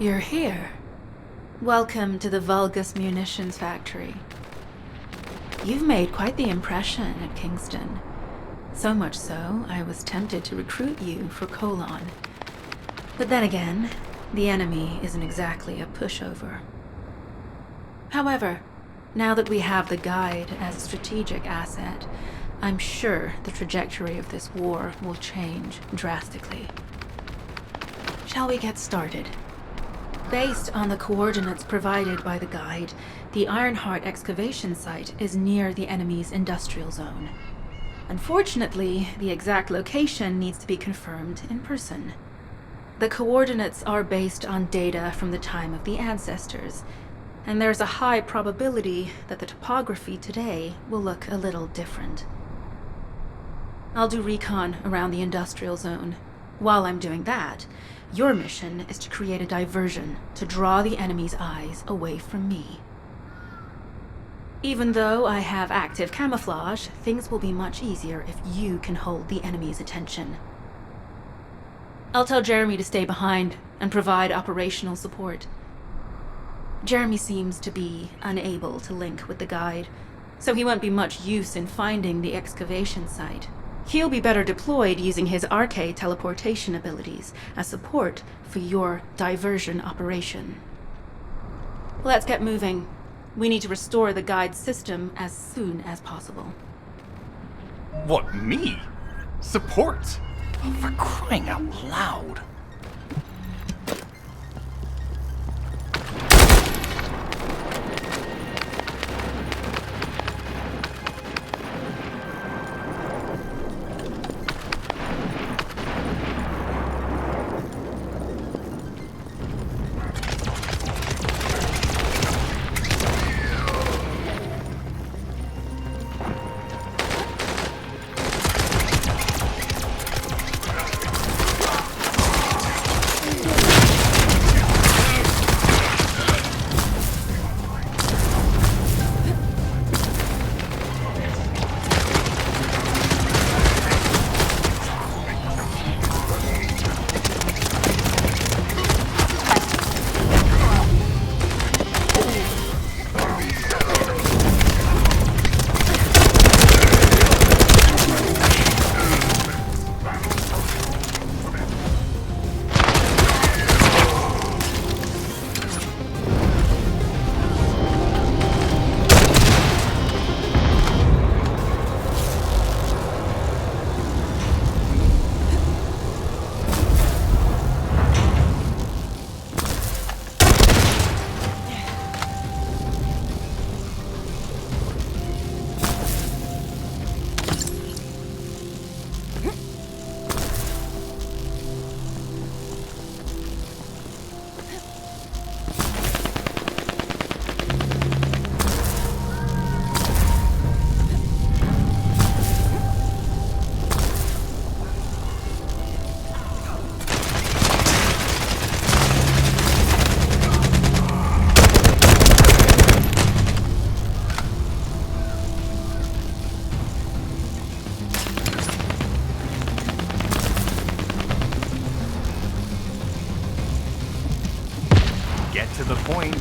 You're here. Welcome to the Vulgus Munitions Factory. You've made quite the impression at Kingston. So much so, I was tempted to recruit you for Colon. But then again, the enemy isn't exactly a pushover. However, now that we have the guide as a strategic asset, I'm sure the trajectory of this war will change drastically. Shall we get started? Based on the coordinates provided by the guide, the Ironheart excavation site is near the enemy's industrial zone. Unfortunately, the exact location needs to be confirmed in person. The coordinates are based on data from the time of the ancestors, and there's a high probability that the topography today will look a little different. I'll do recon around the industrial zone. While I'm doing that, your mission is to create a diversion to draw the enemy's eyes away from me. Even though I have active camouflage, things will be much easier if you can hold the enemy's attention. I'll tell Jeremy to stay behind and provide operational support. Jeremy seems to be unable to link with the guide, so he won't be much use in finding the excavation site. He'll be better deployed using his arcade teleportation abilities as support for your diversion operation. Let's get moving. We need to restore the guide system as soon as possible. What, me? Support? Oh, for crying out loud. To the point.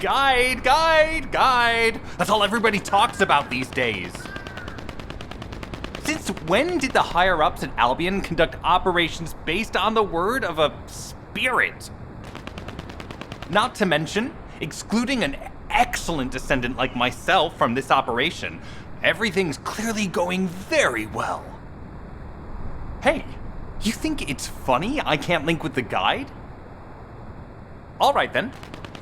Guide! That's all everybody talks about these days. Since when did the higher-ups at Albion conduct operations based on the word of a spirit? Not to mention, excluding an excellent descendant like myself from this operation, everything's clearly going very well. Hey, you think it's funny I can't link with the guide? Alright then,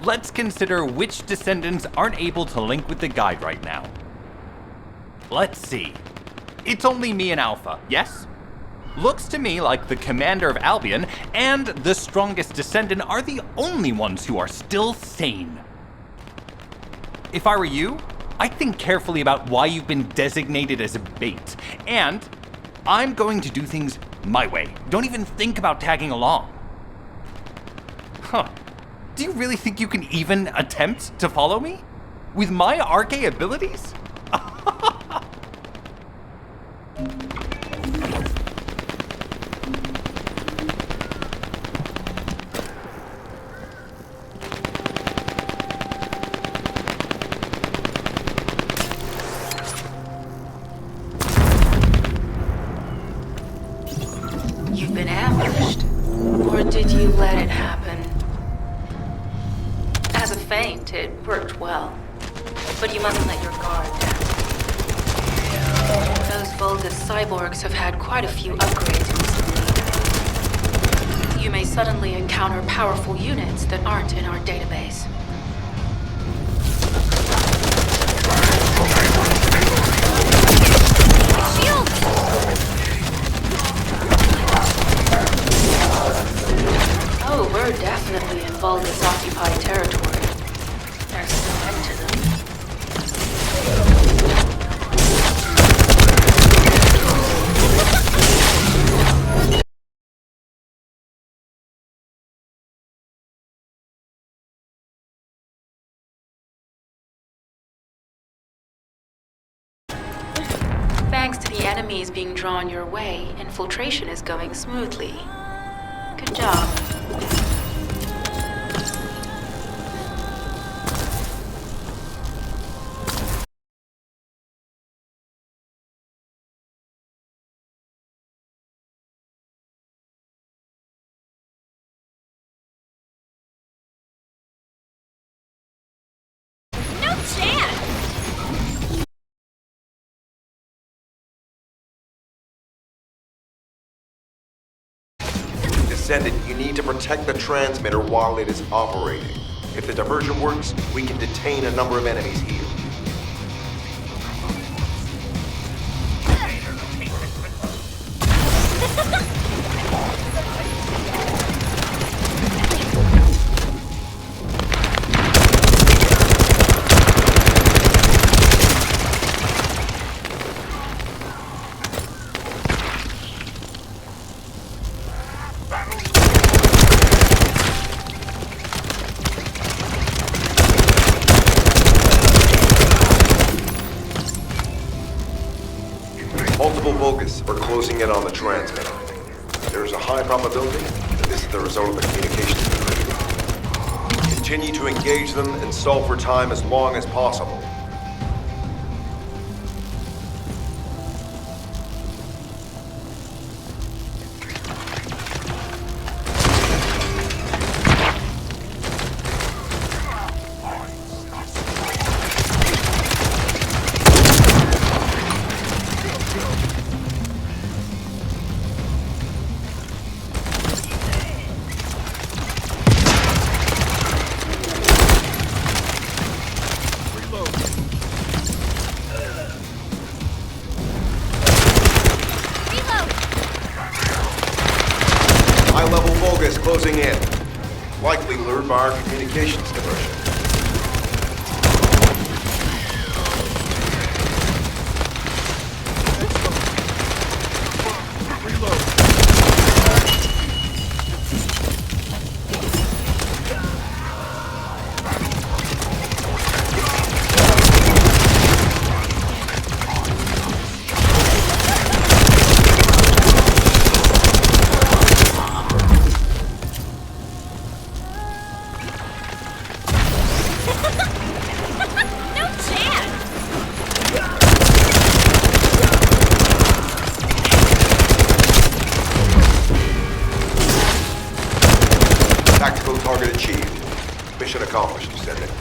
let's consider which descendants aren't able to link with the guide right now. Let's see. It's only me and Alpha, yes? Looks to me like the commander of Albion and the strongest descendant are the only ones who are still sane. If I were you, I'd think carefully about why you've been designated as a bait, and I'm going to do things my way. Don't even think about tagging along. Huh. Do you really think you can even attempt to follow me? With my arcade abilities? but you mustn't let your guard down. Those Vulgus cyborgs have had quite a few upgrades recently. You may suddenly encounter powerful units that aren't in our database. Shield! Oh, we're definitely in Vulgus-occupied territory. There's no end to them. Thanks to the enemies being drawn your way, infiltration is going smoothly. Good job. No chance! Descendant, you need to protect the transmitter while it is operating. If the diversion works, we can detain a number of enemies here. Multiple Vulgus are closing in on the transmitter. There's a high probability that this is the result of the communications decree. Continue to engage them and stall for time as long as possible. High-level Vulgus closing in. Likely lured by our communications diversion. Tactical target achieved. Mission accomplished, Descendant.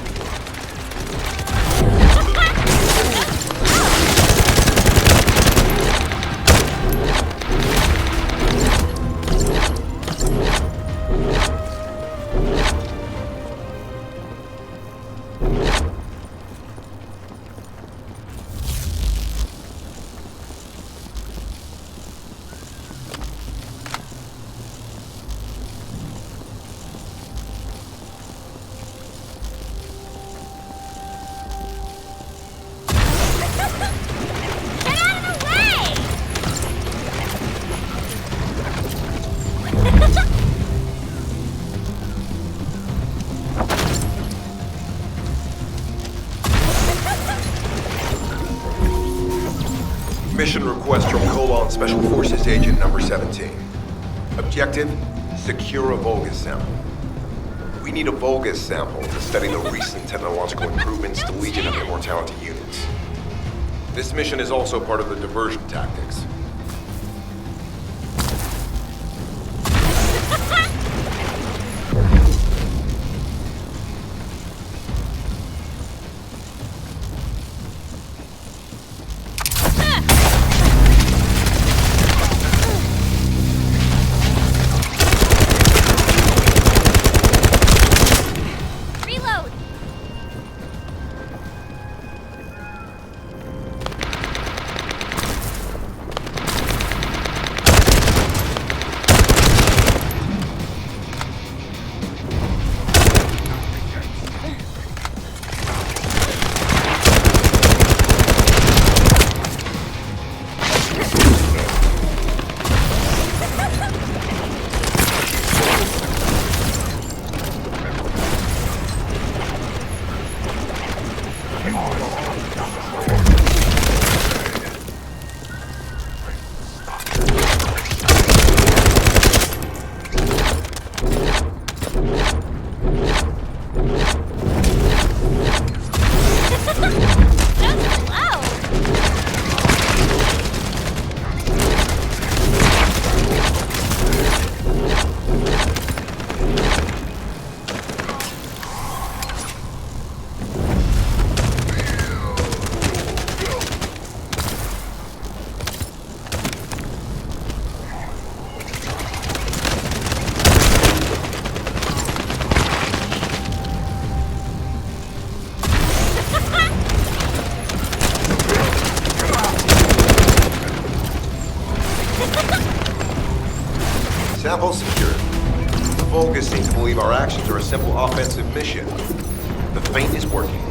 Mission request from Colon Special Forces Agent number 17. Objective, secure a Vulgus sample. We need a Vulgus sample to study the recent technological improvements to Legion of Immortality units. This mission is also part of the diversion tactics. Sample secured. The Vulgus seem to believe our actions are a simple offensive mission. The feint is working.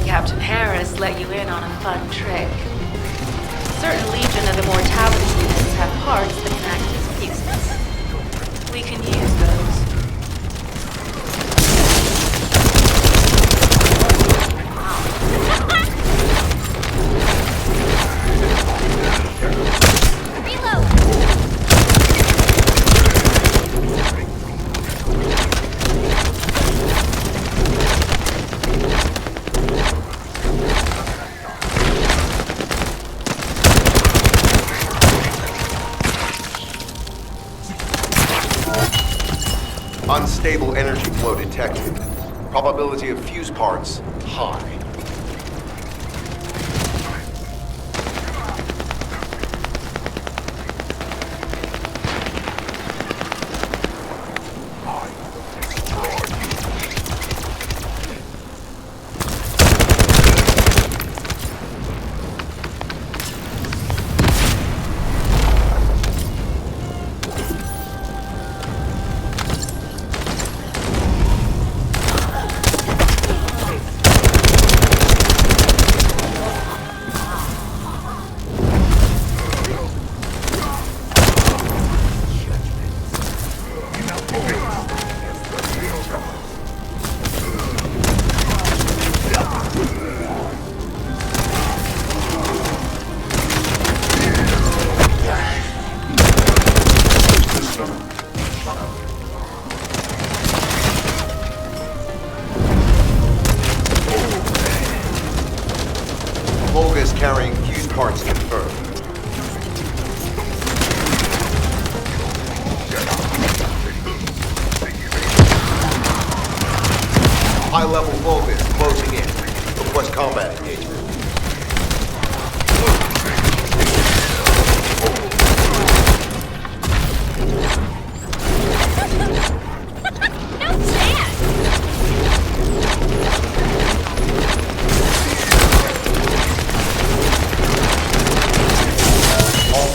Captain Harris let you in on a fun trick. Certain Legion of Immortality units have parts that can act as fuses. We can use those. Unstable energy flow detected. Probability of fuse parts, high. Vulgus carrying fuse parts confirmed. High-level Vulgus closing in. Request combat engagement.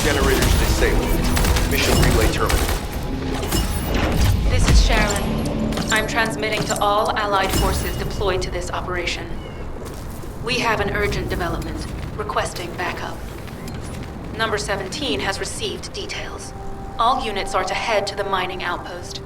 Generators disabled. Mission relay terminated. This is Sharon. I'm transmitting to all Allied forces deployed to this operation. We have an urgent development, requesting backup. Number 17 has received details. All units are to head to the mining outpost.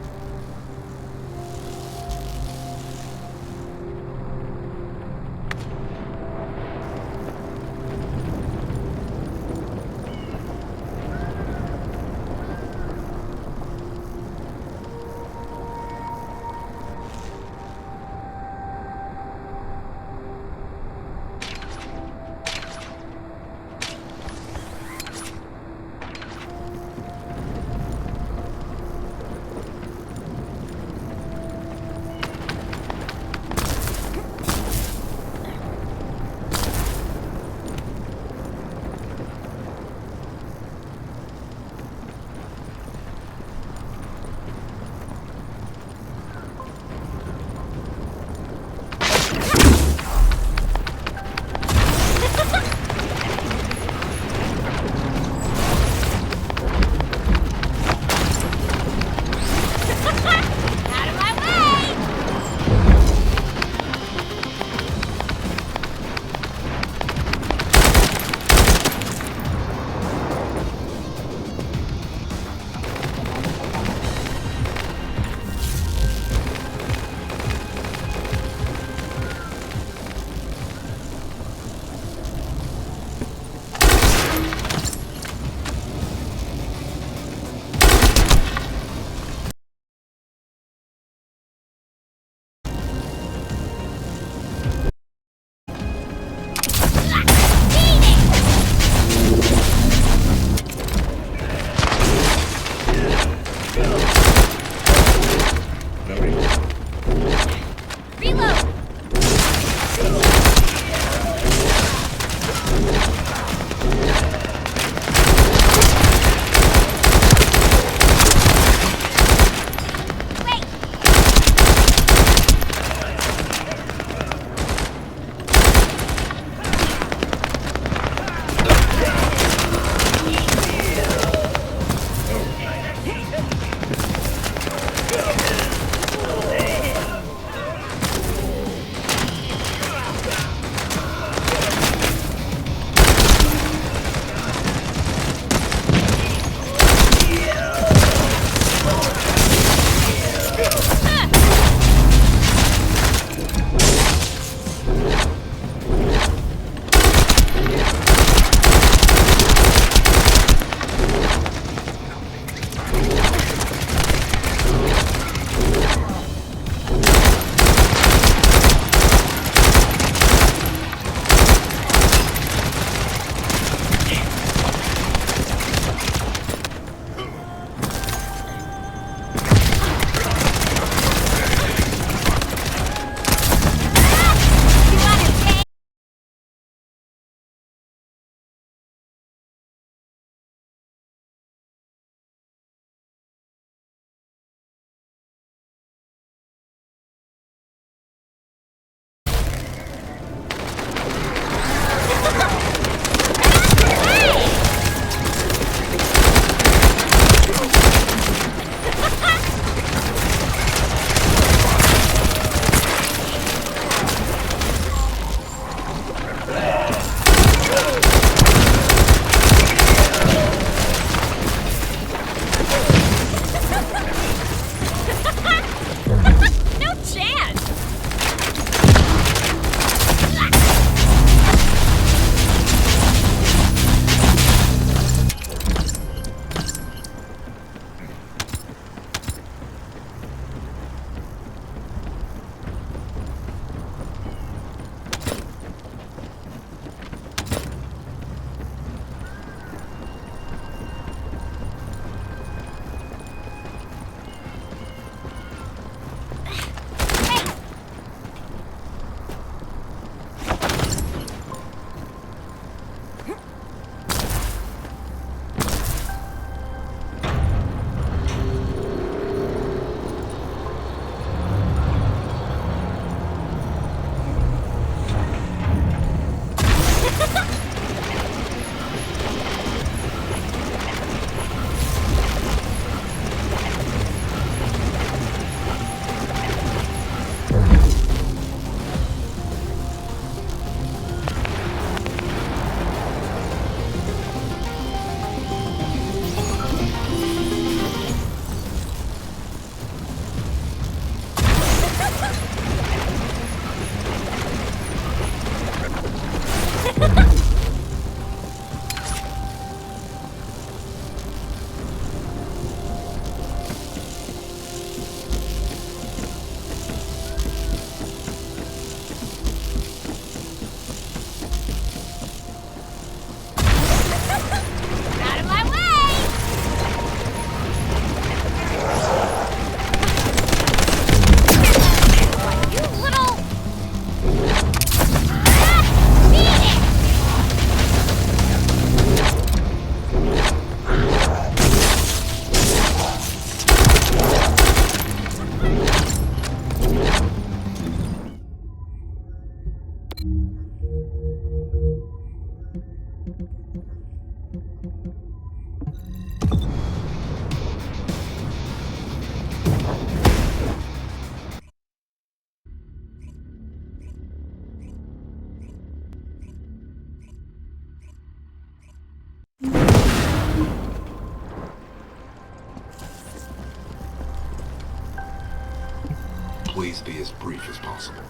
please be as brief as possible.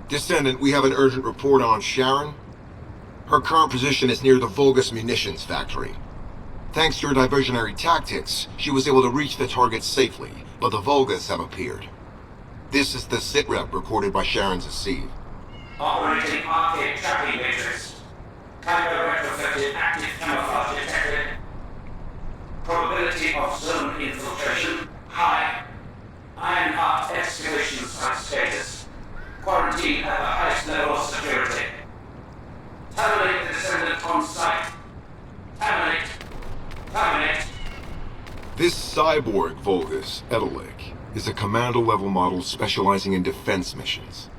Descendant, we have an urgent report on Sharon. Her current position is near the Vulgus munitions factory. Thanks to your diversionary tactics, she was able to reach the target safely, but the Vulgus have appeared. This is the sitrep recorded by Sharon's Asive. Operating arcade tracking matrix. Timer retrofitted active camouflage detected. Probability of zone infiltration high. Ironheart excavation site status. Quarantine at the highest level of security. Terminate the Descendant on site. Terminate. Terminate. This cyborg Vulgus, Edelik, is a commando-level model specializing in defense missions.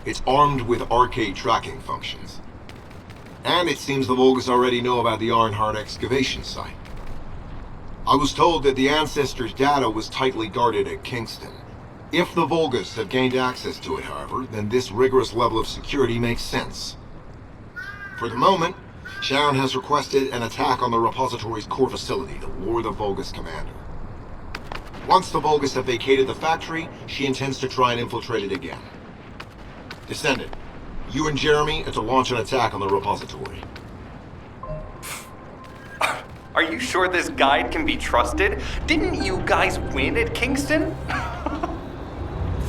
It's armed with arcade tracking functions. And it seems the Vulgus already know about the Ironheart excavation site. I was told that the Ancestors' data was tightly guarded at Kingston. If the Vulgus have gained access to it, however, then this rigorous level of security makes sense. For the moment, Sharon has requested an attack on the repository's core facility to lure the Vulgus commander. Once the Vulgus have vacated the factory, she intends to try and infiltrate it again. Descendant, you and Jeremy are to launch an attack on the repository. Are you sure this guide can be trusted? Didn't you guys win at Kingston?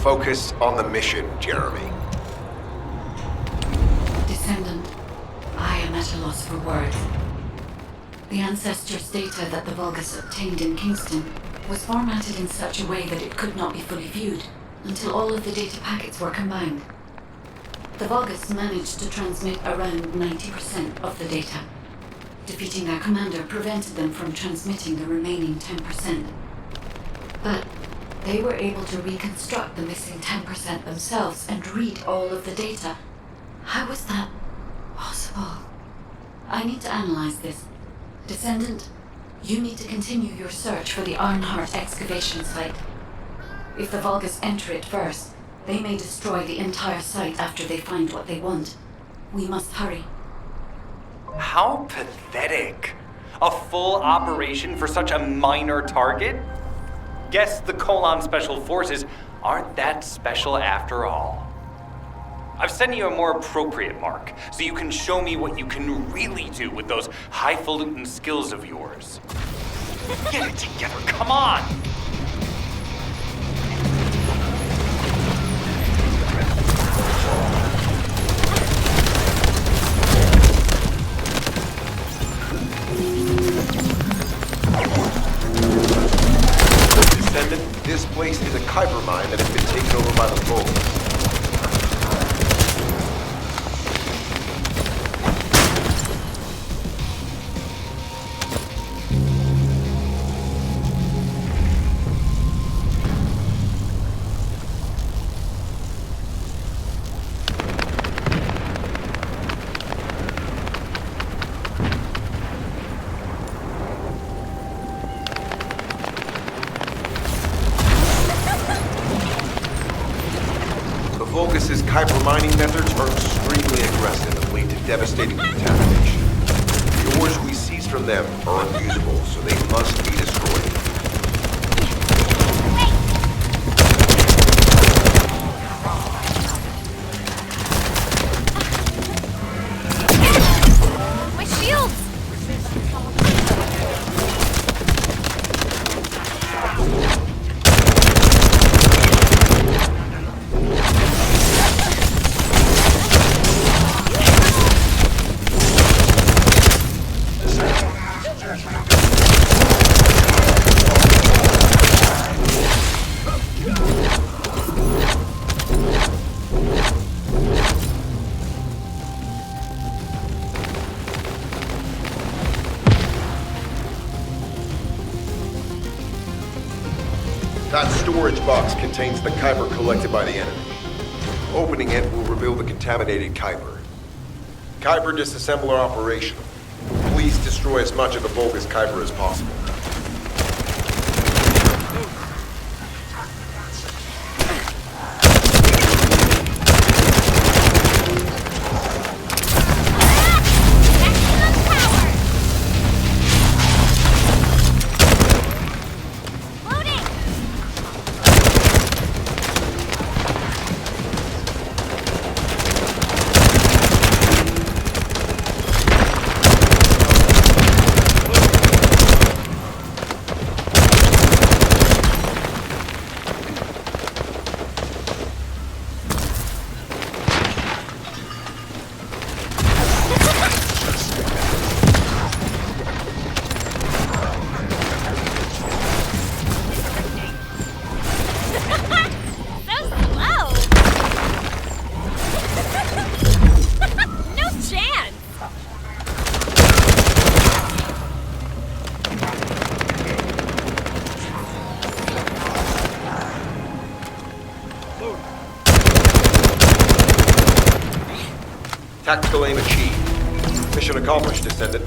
Focus on the mission, Jeremy. Descendant, I am at a loss for words. The Ancestors' data that the Vulgus obtained in Kingston was formatted in such a way that it could not be fully viewed until all of the data packets were combined. The Vulgus managed to transmit around 90% of the data. Defeating their commander prevented them from transmitting the remaining 10%. But they were able to reconstruct the missing 10% themselves and read all of the data. How was that possible? I need to analyze this. Descendant, you need to continue your search for the Ironheart excavation site. If the Vulgus enter it first, they may destroy the entire site after they find what they want. We must hurry. How pathetic. A full operation for such a minor target? Guess the Colon Special Forces aren't that special after all. I've sent you a more appropriate mark, so you can show me what you can really do with those highfalutin skills of yours. Get it together, come on! Descendant, this place is a Kuiper mine that has been taken over by the Vulgus. Vulgus' Kuiper mining methods are extremely aggressive and lead to devastating contamination. The ores we seize from them are unusable, so they must be destroyed. My shields! That storage box contains the Kuiper collected by the enemy. Opening it will reveal the contaminated Kuiper. Kuiper disassembler operational. Please destroy as much of the Vulgus Kuiper as possible. Tactical aim achieved. Mission accomplished, Descendant.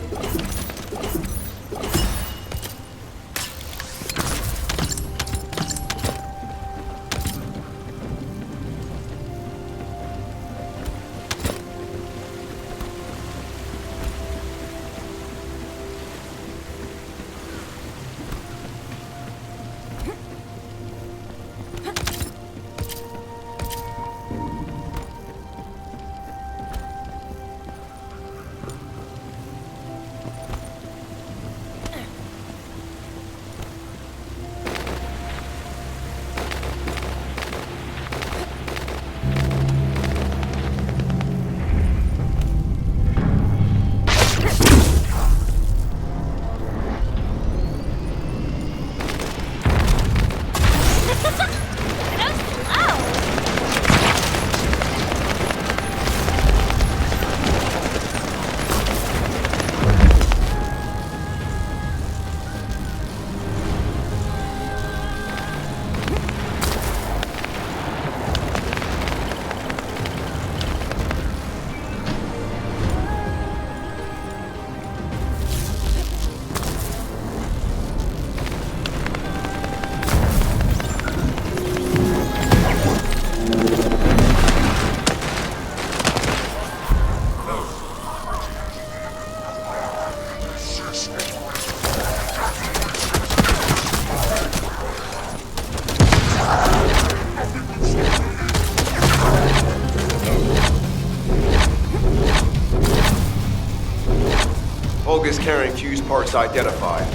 Vulgus carrying fused parts identified.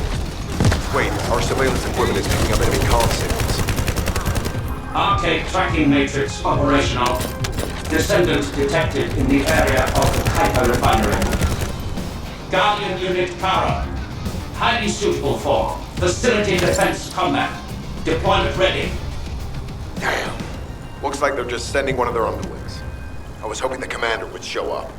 Wait, our surveillance equipment is picking up enemy comm signals. Arcade tracking matrix operational. Descendant detected in the area of the Kuiper refinery. Guardian unit Kara. Highly suitable for facility defense combat. Deployment ready. Damn. Looks like they're just sending one of their underlings. I was hoping the commander would show up.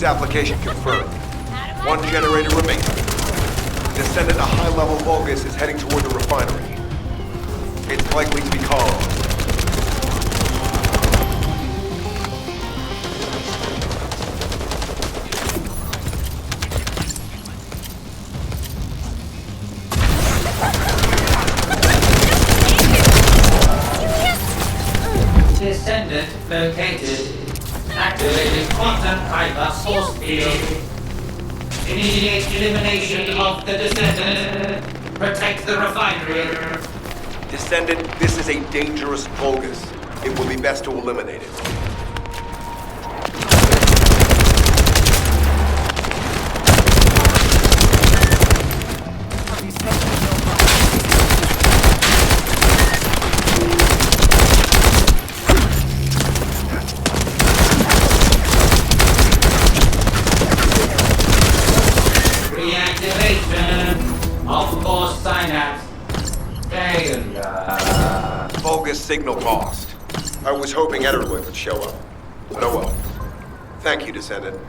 Application confirmed. One generator remaining. Descendant, a high-level Vulgus is heading toward the refinery. It's likely to be colonized. Descendant located. Activating quantum Kuiper source field. Initiate elimination of the Descendant. Protect the refinery. Descendant, this is a dangerous Vulgus. It will be best to eliminate it. Vulgus signal lost. I was hoping Ederlin would show up. But oh well. Thank you, Descendant.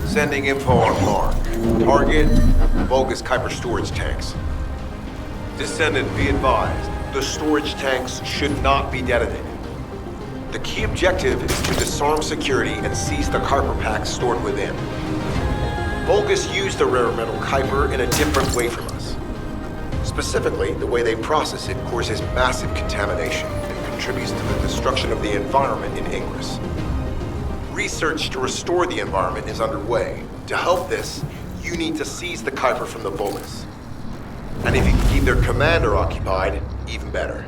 Sending info on mark. Target, Vulgus Kuiper storage tanks. Descendant, be advised. The storage tanks should not be detonated. The key objective is to disarm security and seize the Kuiper packs stored within. Vulgus used the rare metal Kuiper in a different way from us. Specifically, the way they process it causes massive contamination and contributes to the destruction of the environment in Ingress. Research to restore the environment is underway. To help this, you need to seize the Kuiper from the Vulgus. And if you can keep their commander occupied, even better.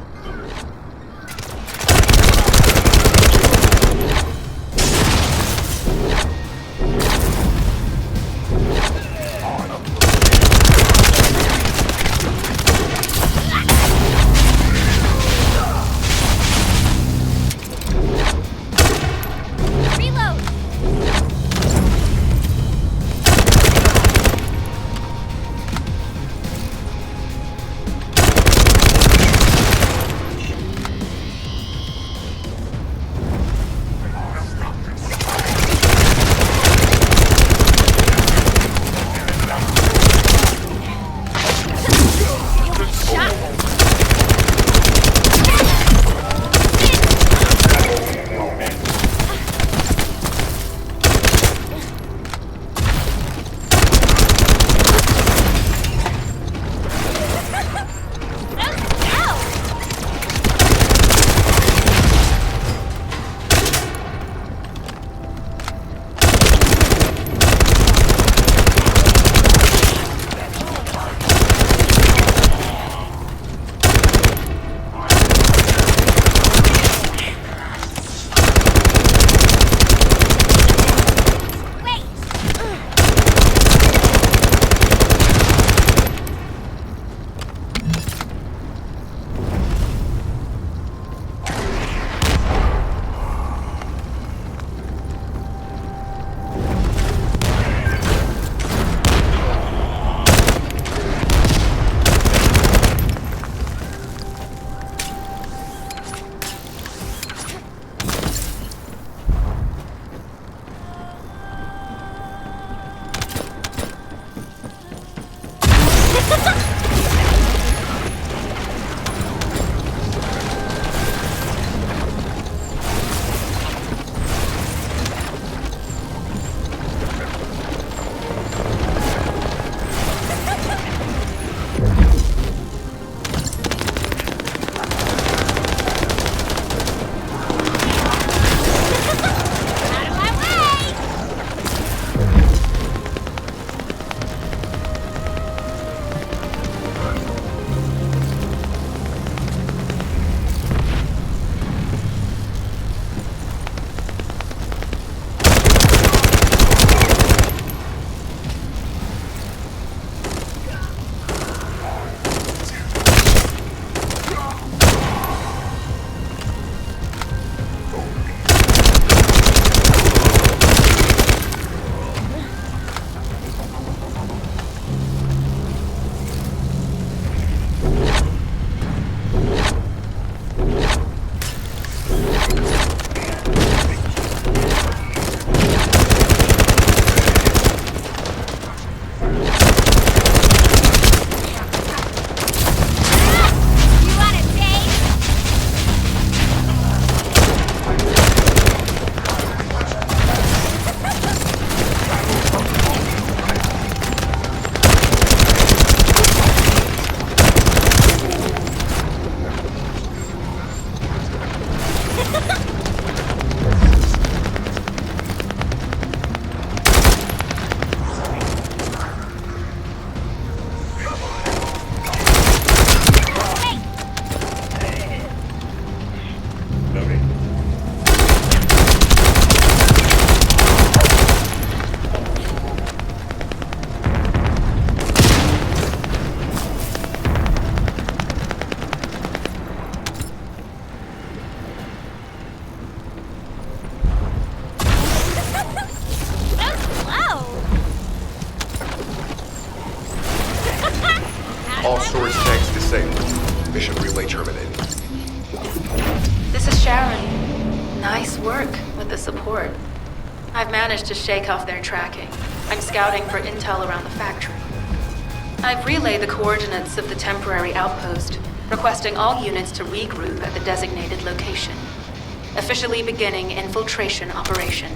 All storage tanks disabled. Mission relay terminated. This is Sharon. Nice work with the support. I've managed to shake off their tracking. I'm scouting for intel around the factory. I've relayed the coordinates of the temporary outpost, requesting all units to regroup at the designated location. Officially beginning infiltration operation.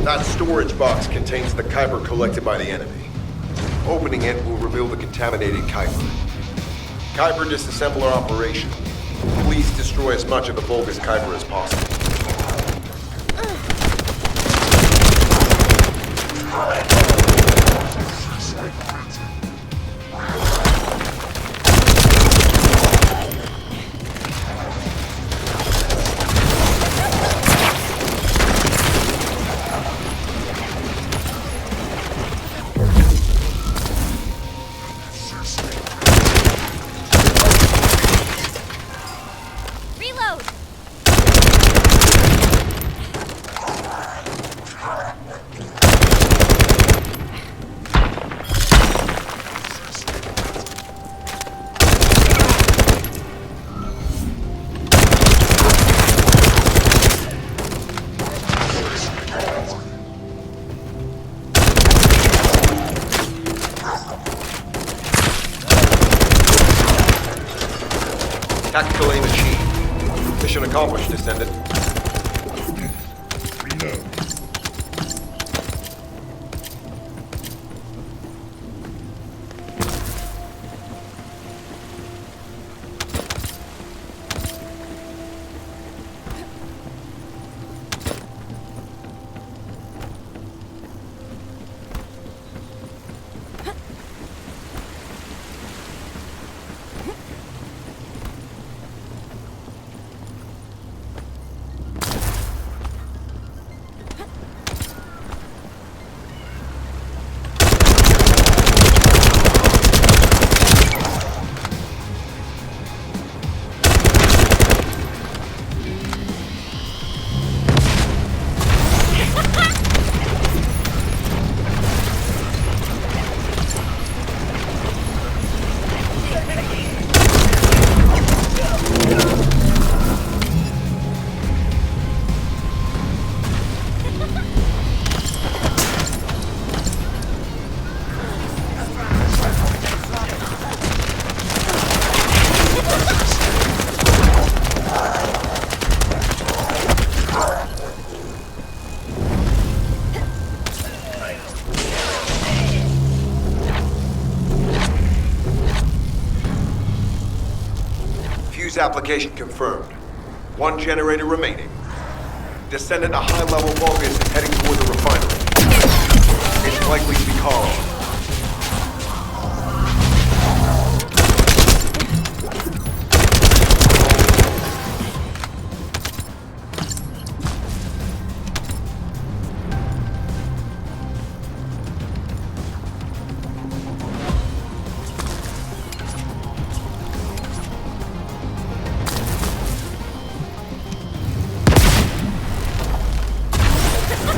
That storage box contains the Kuiper collected by the enemy. Opening it will reveal the contaminated Kuiper. Kuiper disassembler operation. Please destroy as much of the Vulgus Kuiper as possible. Tactical aim achieved. Mission accomplished, Descendant. Release application confirmed. One generator remaining. Descendant a high-level Vulgus is heading toward the refinery. It's likely to be Carl.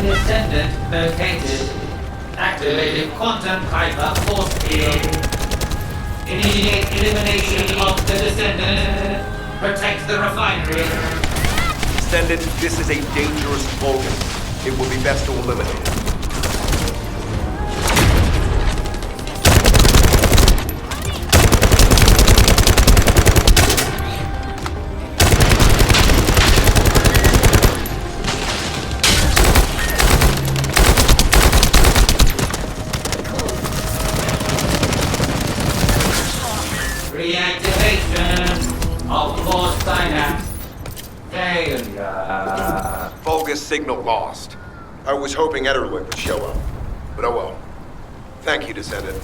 Descendant located. Activated quantum hyper force field. Initiate elimination of the Descendant. Protect the refinery. Descendant, this is a dangerous Vulgus. It will be best to eliminate it. Reactivation of force synapse. Failure. Vulgus signal lost. I was hoping Ederling would show up. But oh well. Thank you, Descendant.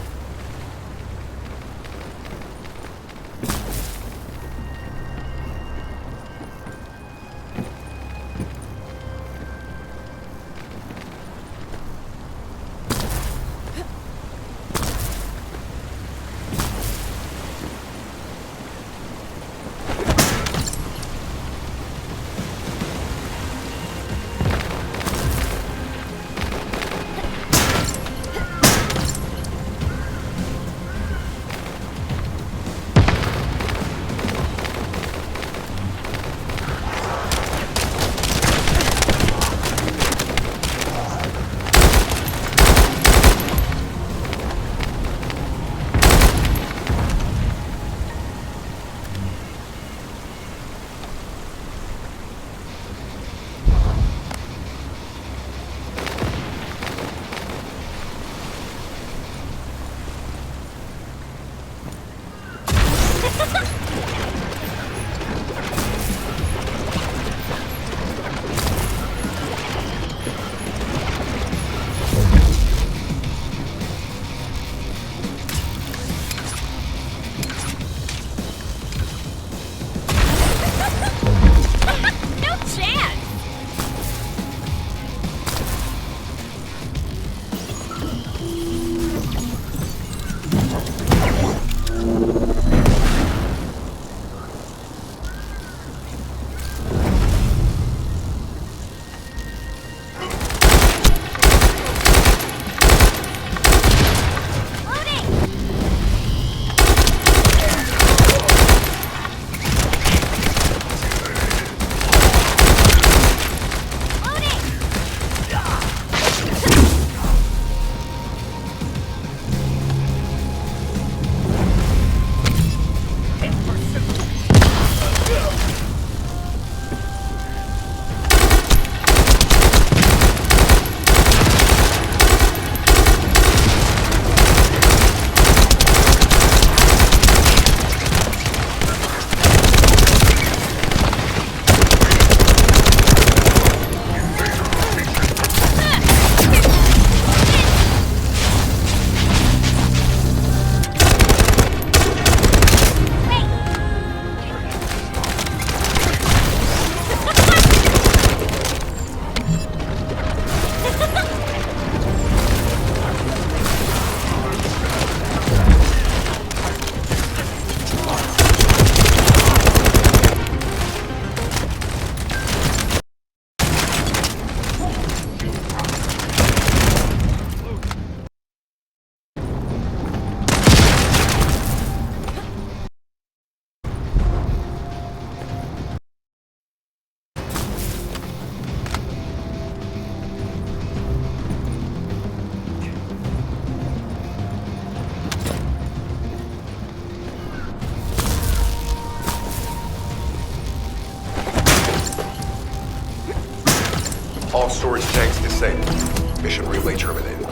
All storage tanks disabled. Mission relay terminated.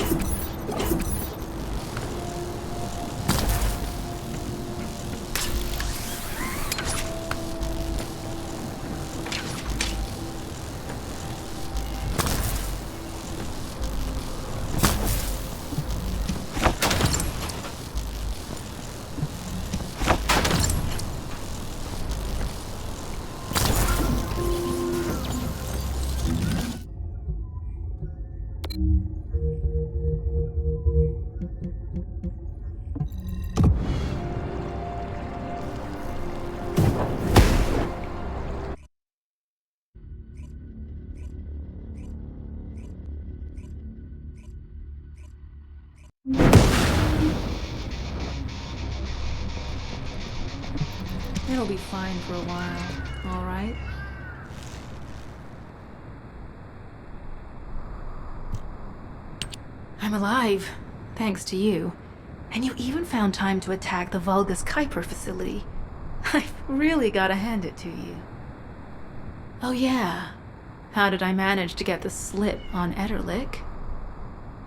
It'll be fine for a while, all right? I'm alive, thanks to you. And you even found time to attack the Vulgus Kuiper facility. I've really gotta hand it to you. Oh yeah, how did I manage to get the slip on Ederlich?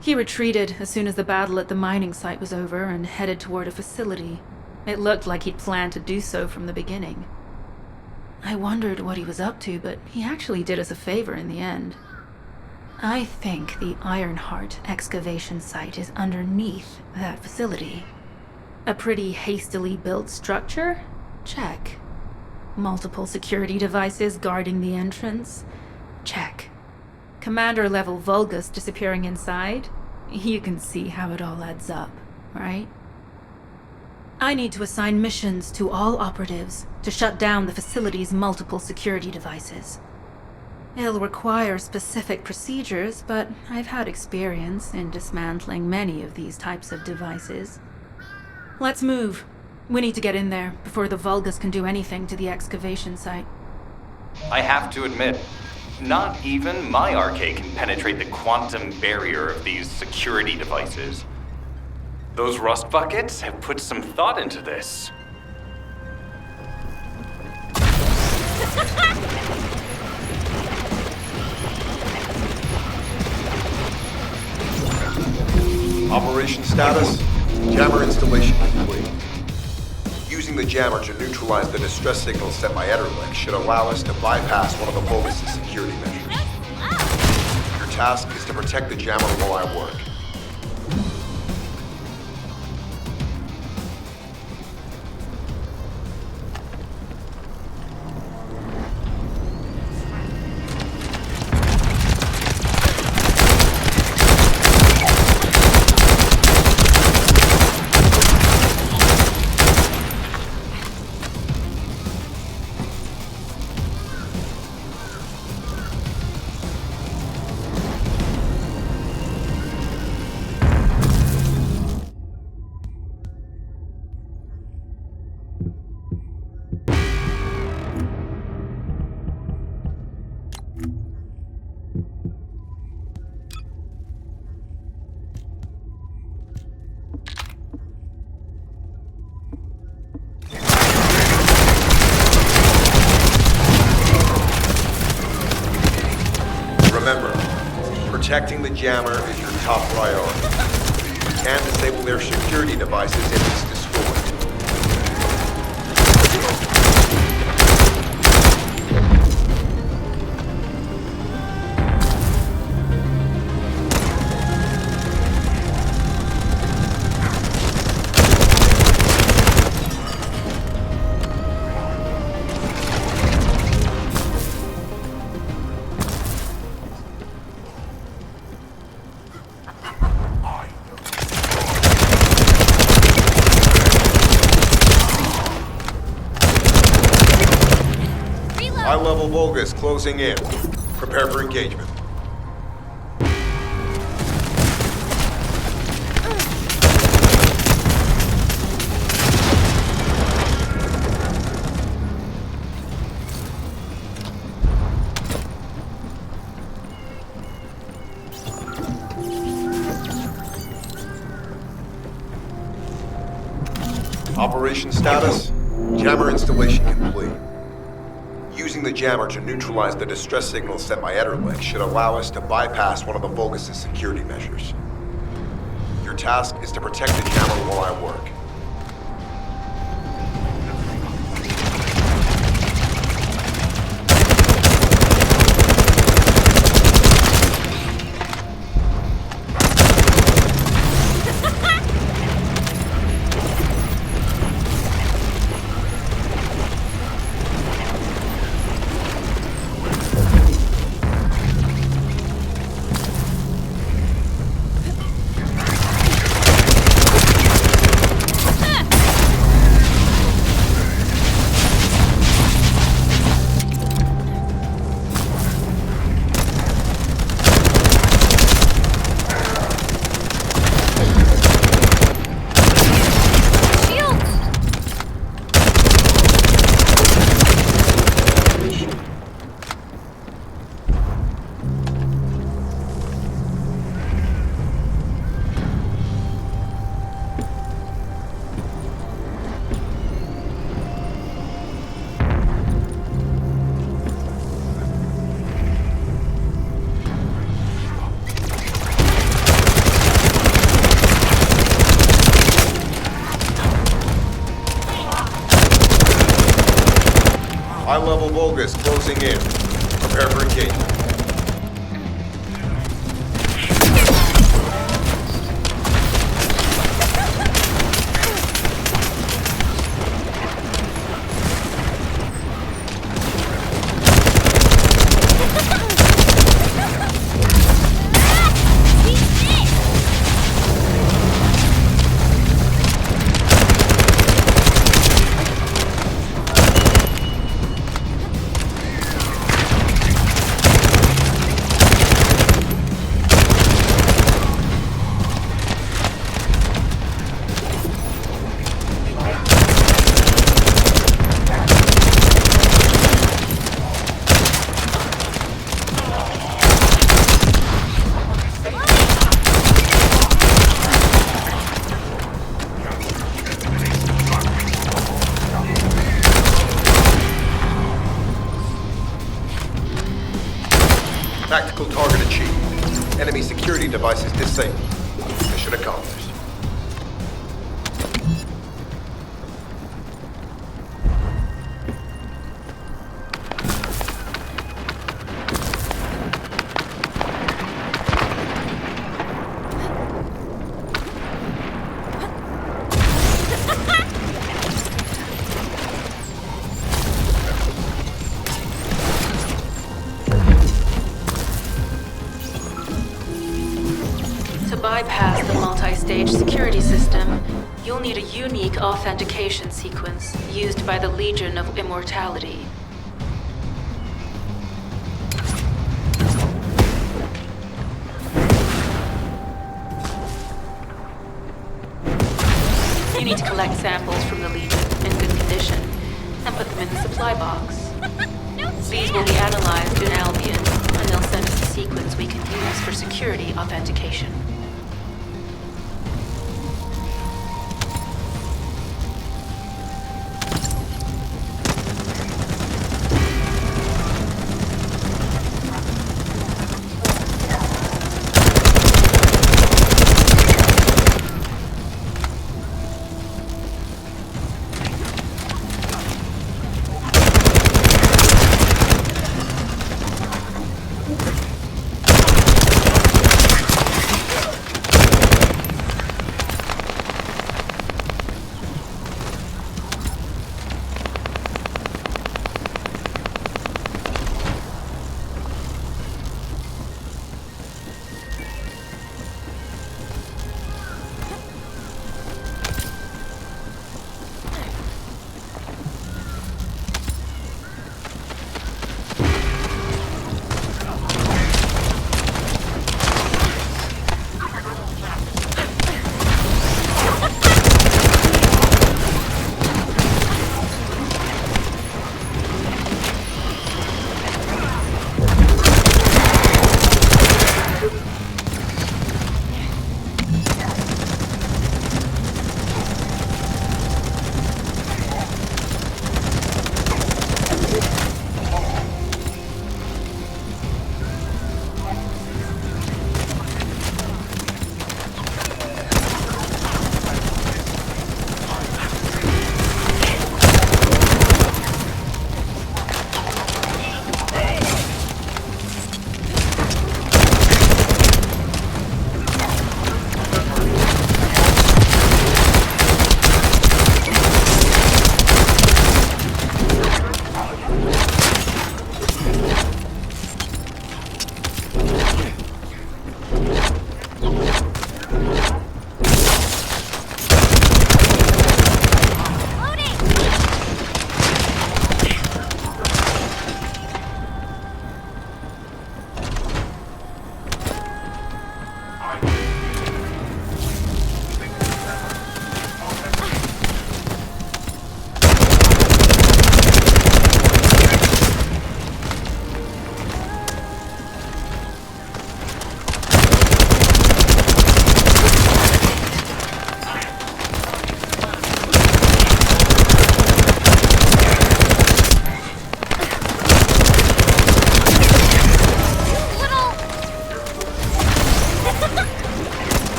He retreated as soon as the battle at the mining site was over and headed toward a facility. It looked like he'd planned to do so from the beginning. I wondered what he was up to, but he actually did us a favor in the end. I think the Ironheart excavation site is underneath that facility. A pretty hastily built structure? Check. Multiple security devices guarding the entrance? Check. Commander-level Vulgus disappearing inside? You can see how it all adds up, right? I need to assign missions to all operatives to shut down the facility's multiple security devices. It'll require specific procedures, but I've had experience in dismantling many of these types of devices. Let's move. We need to get in there before the Vulgus can do anything to the excavation site. I have to admit, not even my arcade can penetrate the quantum barrier of these security devices. Those rust buckets have put some thought into this. Operation status, jammer installation complete. Using the jammer to neutralize the distress signal sent by Ederlich should allow us to bypass one of the Vulgus' security measures. Your task is to protect the jammer while I work. Remember, protecting the jammer is your top priority. You can disable their security devices if it's destroyed. High-level Vulgus closing in. Prepare for engagement. Operation status, jammer installation complete. Using the jammer to neutralize the distress signal sent by Ederlich should allow us to bypass one of the Vulgus' security measures. Your task is to protect the jammer while I work. High-level Vulgus closing in. Prepare for engagement. Tactical target achieved. Enemy security devices disabled. Mission accomplished. To bypass the multi-stage security system, you'll need a unique authentication sequence used by the Legion of Immortality. You need to collect samples from the Legion in good condition and put them in the supply box. These will be analyzed in Albion, and they'll send us a sequence we can use for security authentication.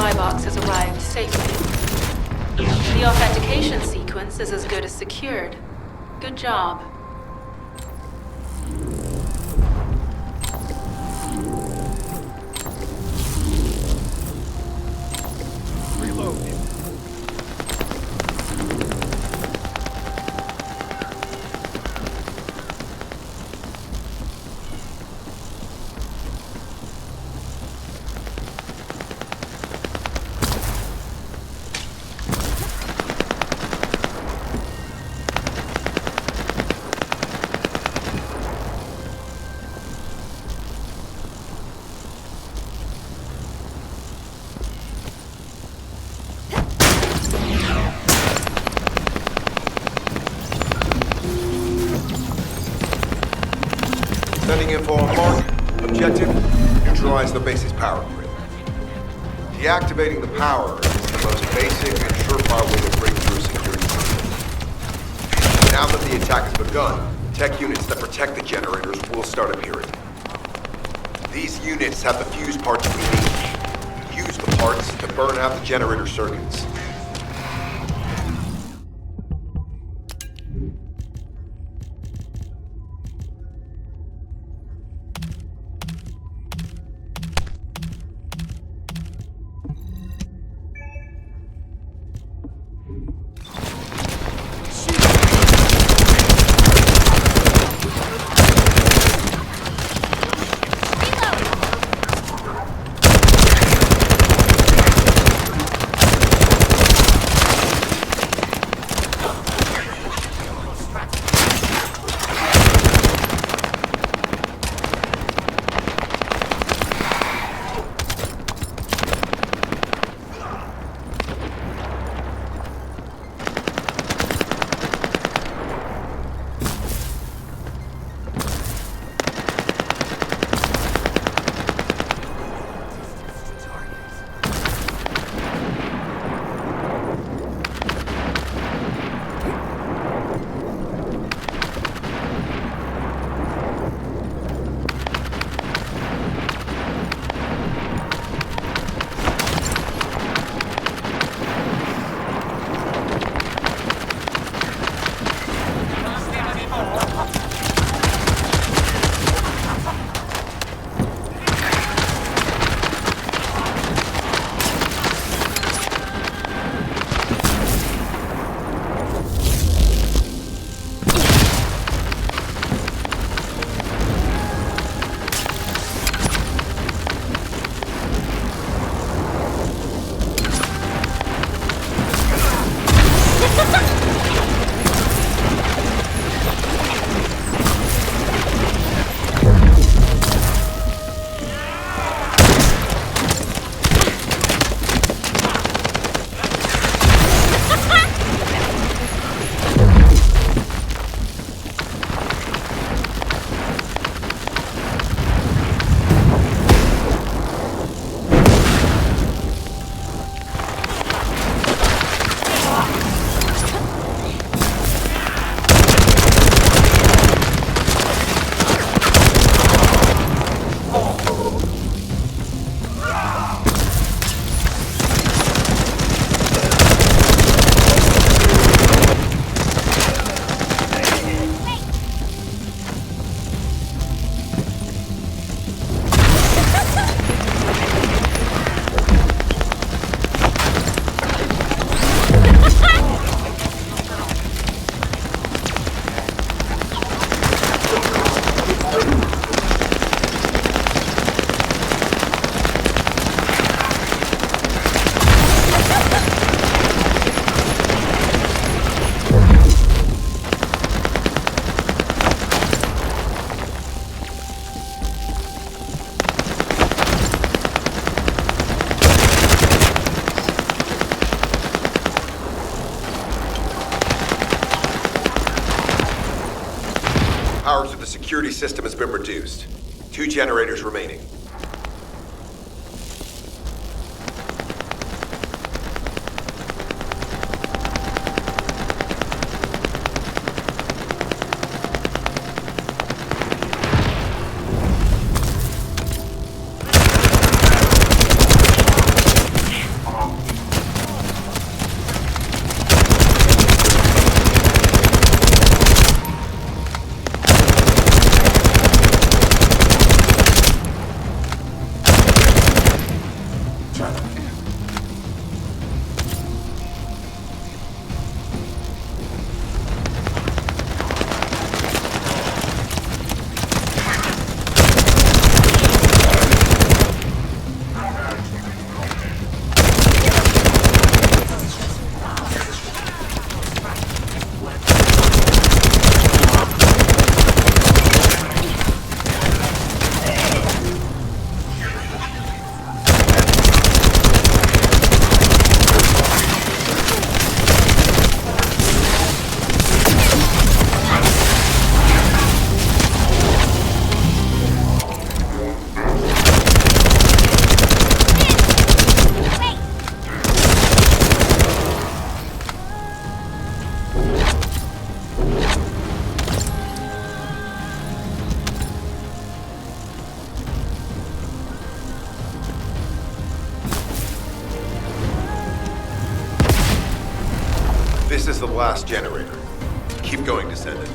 supply box has arrived safely. The authentication sequence is as good as secured. Good job. Sending info on mark. Objective, neutralize the base's power grid. Deactivating the power is the most basic and surefire way to break through a security system. Now that the attack has begun, tech units that protect the generators will start appearing. These units have the fuse parts we need. Use the parts to burn out the generator circuits. Power to the security system has been reduced. 2 generators remaining. last generator. Keep going, Descendant.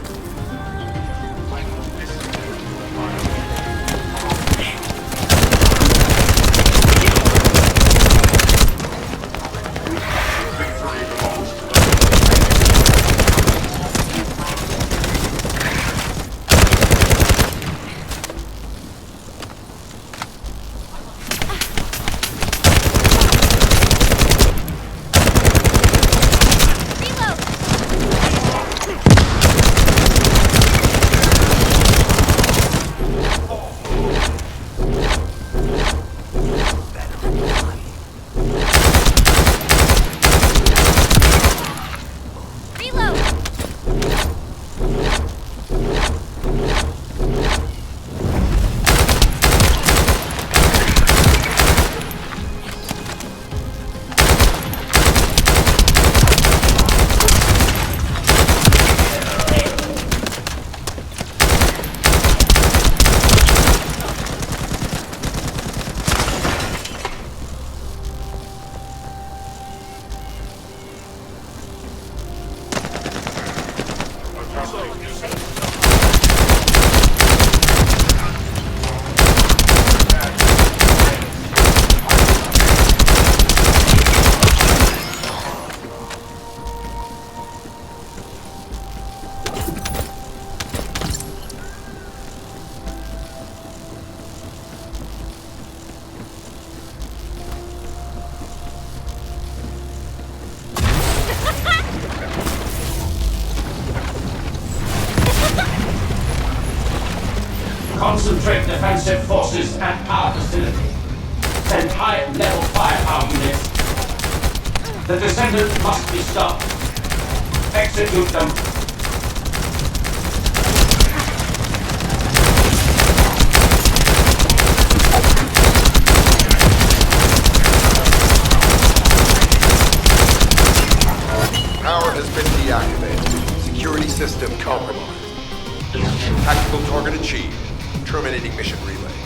Concentrate defensive forces at our facility. Send high-level firepower units. The Descendant must be stopped. Execute them. Power has been deactivated. Security system compromised. Tactical target achieved. Terminating mission relay.